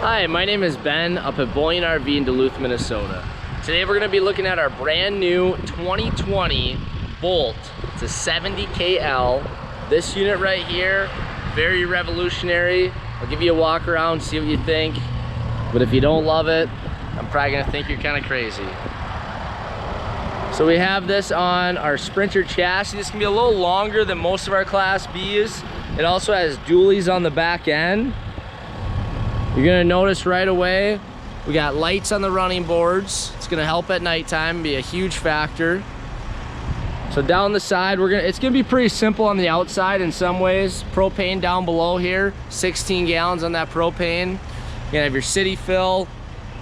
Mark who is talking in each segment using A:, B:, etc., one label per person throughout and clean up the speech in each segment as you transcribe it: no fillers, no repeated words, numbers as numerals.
A: Hi, my name is Ben up at Bullyan RV in Duluth, Minnesota. Today we're going to be looking at our brand new 2020 Boldt. It's a 70KL. This unit right here, very revolutionary. I'll give you a walk around, see what you think. But if you don't love it, I'm probably going to think you're kind of crazy. So we have this on our Sprinter chassis. This can be a little longer than most of our Class Bs. It also has dualies on the back end. You're gonna notice right away, we got lights on the running boards. It's gonna help at nighttime, be a huge factor. So down the side, it's gonna be pretty simple on the outside in some ways. Propane down below here, 16 gallons on that propane. You're gonna have your city fill,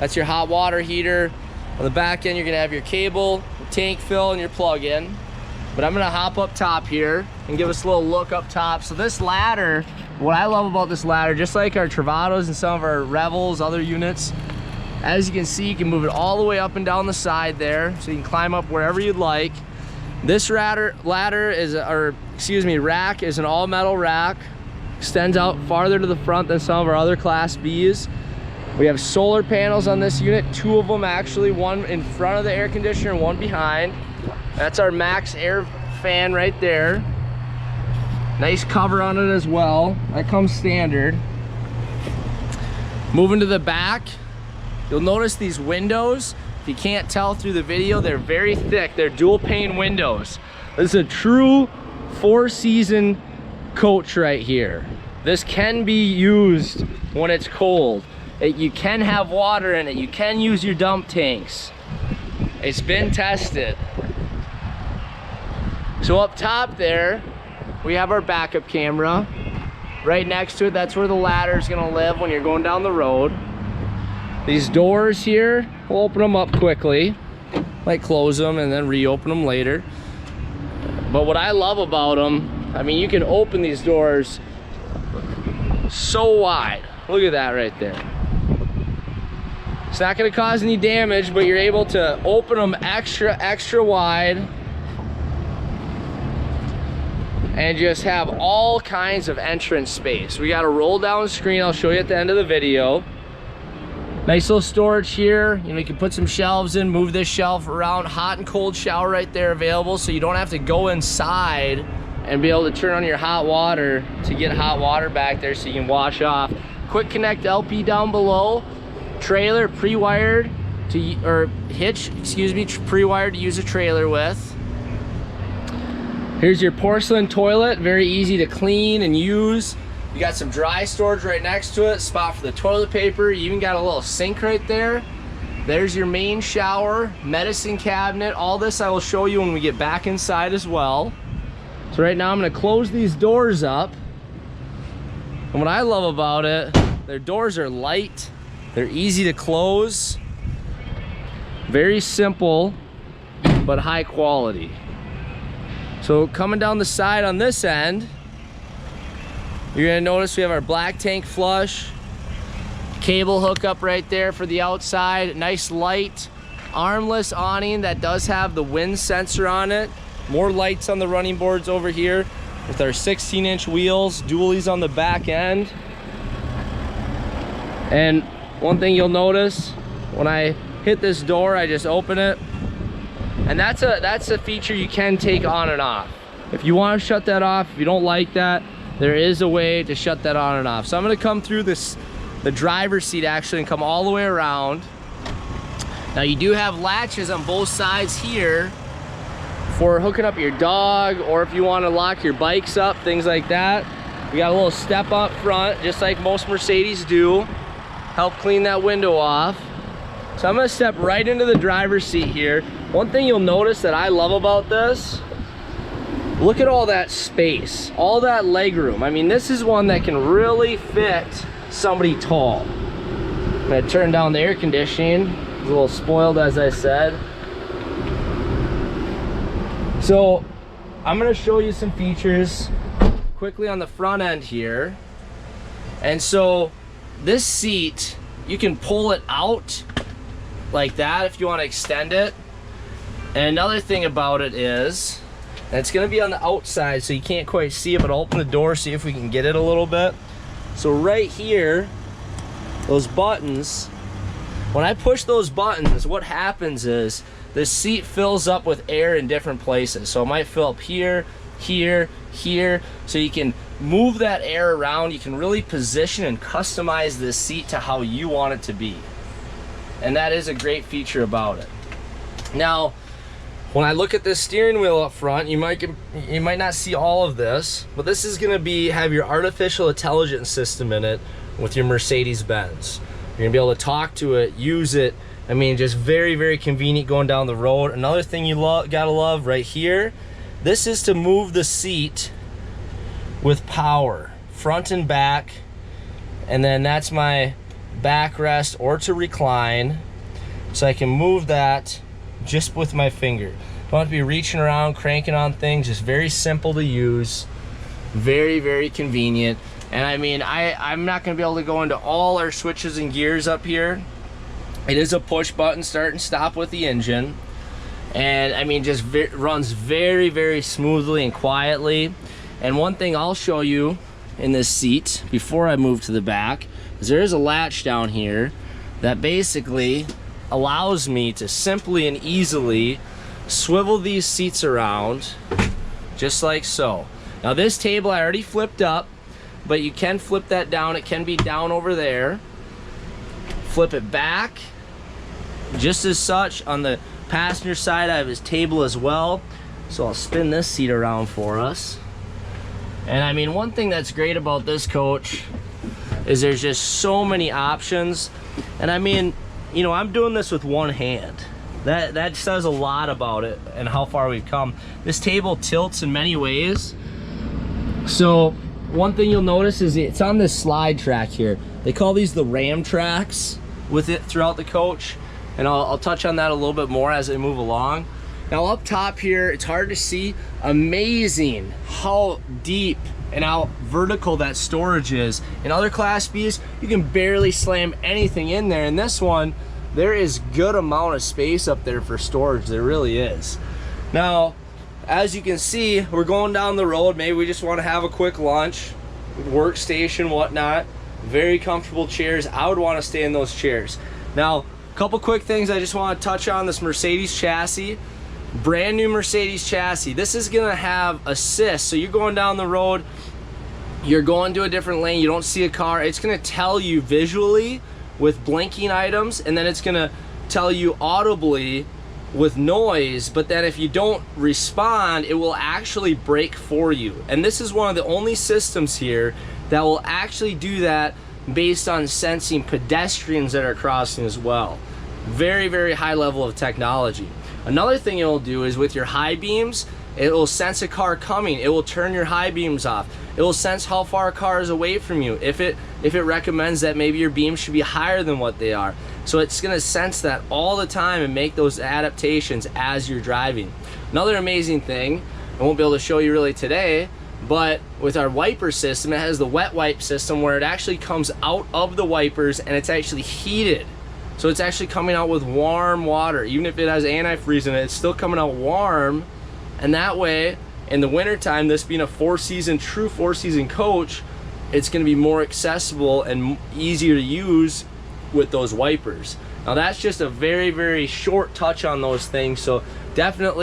A: that's your hot water heater. On the back end, you're gonna have your cable, tank fill, and your plug-in. But I'm gonna hop up top here and give us a little look up top. So this ladder, what I love about this ladder, just like our Travados and some of our Revels, other units, as you can see, you can move it all the way up and down the side there, so you can climb up wherever you'd like. This rack is an all-metal rack, extends out farther to the front than some of our other Class Bs. We have solar panels on this unit, 2 of them actually, one in front of the air conditioner and one behind. That's our max air fan right there. Nice cover on it as well. That comes standard. Moving to the back, you'll notice these windows. If you can't tell through the video, they're very thick. They're dual pane windows. This is a true 4-season coach right here. This can be used when it's cold. You can have water in it. You can use your dump tanks. It's been tested. So up top there, we have our backup camera. Right next to it, that's where the ladder is gonna live when you're going down the road. These doors here, we'll open them up quickly. Like close them and then reopen them later. But what I love about them, I mean, you can open these doors so wide. Look at that right there. It's not gonna cause any damage, but you're able to open them extra wide and just have all kinds of entrance space. We got a roll down screen I'll show you at the end of the video. Nice little storage here. You know, you can put some shelves in, move this shelf around. Hot and cold shower right there available, so you don't have to go inside and be able to turn on your hot water to get hot water back there so you can wash off. Quick connect LP down below. Trailer pre-wired to, or hitch, excuse me, pre-wired to use a trailer with. Here's your porcelain toilet, very easy to clean and use. You got some dry storage right next to it, spot for the toilet paper. You even got a little sink right there. There's your main shower, medicine cabinet. All this I will show you when we get back inside as well. So right now I'm gonna close these doors up. And what I love about it, their doors are light, they're easy to close, very simple, but high quality. So coming down the side on this end, you're gonna notice we have our black tank flush, cable hookup right there for the outside, nice light, armless awning that does have the wind sensor on it, more lights on the running boards over here with our 16-inch wheels, dualies on the back end. And one thing you'll notice, when I hit this door, I just open it. And that's a feature you can take on and off. If you want to shut that off, if you don't like that, there is a way to shut that on and off. So I'm going to come through the driver's seat actually and come all the way around. Now you do have latches on both sides here for hooking up your dog, or if you want to lock your bikes up, things like that. We got a little step up front, just like most Mercedes do. Help clean that window off. So I'm gonna step right into the driver's seat here. One thing you'll notice that I love about this, look at all that space, all that leg room. I mean, this is one that can really fit somebody tall. I'm gonna turn down the air conditioning. It's a little spoiled, as I said. So I'm gonna show you some features quickly on the front end here. And so this seat, you can pull it out like that if you want to extend it. And another thing about it is, and it's going to be on the outside so you can't quite see it, but I'll open the door, see if we can get it a little bit. So right here, those buttons, when I push those buttons, what happens is the seat fills up with air in different places. So it might fill up here, here, here. So you can move that air around. You can really position and customize this seat to how you want it to be. And that is a great feature about it. Now, when I look at this steering wheel up front, you might not see all of this, but this is gonna have your artificial intelligence system in it with your Mercedes-Benz. You're gonna be able to talk to it, use it. I mean, just very, very convenient going down the road. Another thing you gotta love right here, this is to move the seat with power, front and back. And then that's my backrest or to recline. So I can move that just with my finger. Don't have to be reaching around, cranking on things. Just very simple to use. Very, very convenient. And I mean, I'm not gonna be able to go into all our switches and gears up here. It is a push button start and stop with the engine. And I mean, just runs very, very smoothly and quietly. And one thing I'll show you in this seat before I move to the back is there is a latch down here that basically allows me to simply and easily swivel these seats around just like so. Now this table I already flipped up, but you can flip that down. It can be down over there. Flip it back just as such. On the passenger side I have his table as well, so I'll spin this seat around for us. And I mean, one thing that's great about this coach is there's just so many options. And I mean, you know, I'm doing this with one hand. That says a lot about it and how far we've come. This table tilts in many ways. So one thing you'll notice is it's on this slide track here. They call these the ram tracks with it throughout the coach. And I'll touch on that a little bit more as I move along. Now up top here, it's hard to see. Amazing how deep and how vertical that storage is. In other Class Bs, you can barely slam anything in there. In this one, there is good amount of space up there for storage. There really is. Now, as you can see, we're going down the road. Maybe we just want to have a quick lunch, workstation, whatnot. Very comfortable chairs. I would want to stay in those chairs. Now, a couple quick things I just want to touch on. This Mercedes chassis. Brand new Mercedes chassis. This is gonna have assist. So you're going down the road, you're going to a different lane, you don't see a car, it's gonna tell you visually with blinking items, and then it's gonna tell you audibly with noise. But then if you don't respond, it will actually brake for you. And this is one of the only systems here that will actually do that based on sensing pedestrians that are crossing as well. Very, very high level of technology. Another thing it will do is with your high beams, it will sense a car coming. It will turn your high beams off. It will sense how far a car is away from you. If it recommends that maybe your beams should be higher than what they are. So it's gonna sense that all the time and make those adaptations as you're driving. Another amazing thing, I won't be able to show you really today, but with our wiper system, it has the wet wipe system where it actually comes out of the wipers and it's actually heated. So it's actually coming out with warm water. Even if it has antifreeze in it, it's still coming out warm. And that way, in the wintertime, this being a true four-season coach, it's gonna be more accessible and easier to use with those wipers. Now that's just a very, very short touch on those things. So definitely